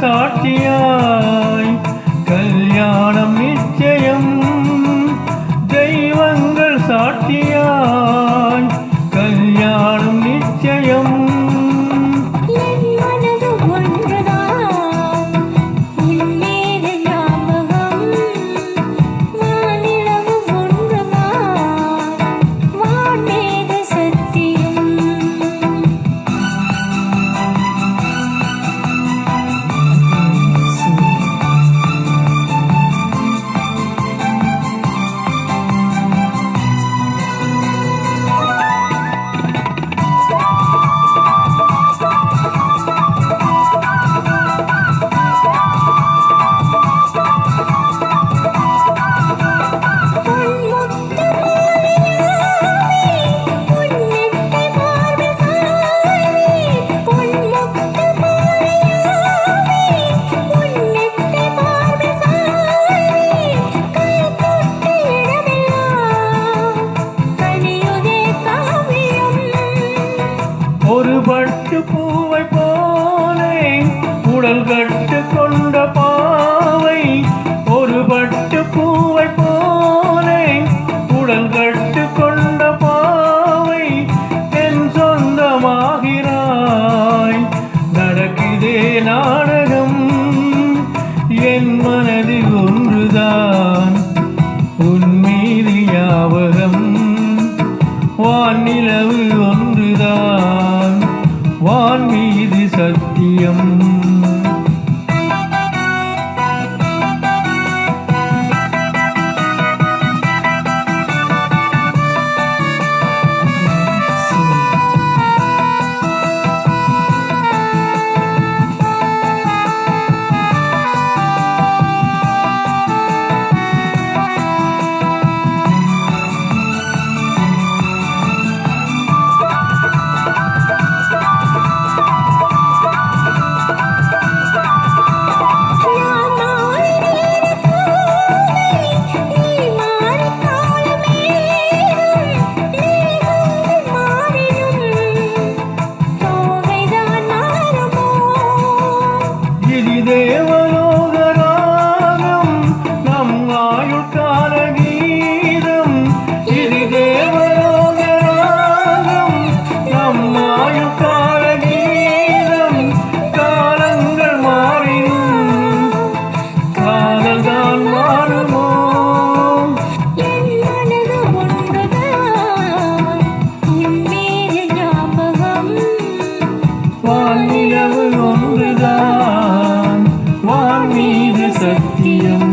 சாட்சியாய் கல்யாணம் நிச்சயம். தெய்வங்கள் சாட்சியாய் கல்யாணம் நிச்சயம். ஒரு பட்டு பூவை போலே உடல் கட்டு கொண்ட பாவை. ஒரு பட்டு பூவை போலே உடல் கட்டு கொண்ட பாவை. என் சொந்தமாகிறாய் நடக்குதே நாடகம். என் மனதில் ஒன்றுதான் உன் மீது ஞாபகம். வானிலவு ஒன்றுதான் வான் மீது சத்தியம். தேவலோகராகம் நம் ஆயுட்கால கீதம். இது தேவலோகராகம் நம் ஆயுட்கால கீதம். காலங்கள் மாறினும் காதல்தான் மாறுமோ? வானிலவு ஒன்றுதான் வான் மீது சத்தியம்.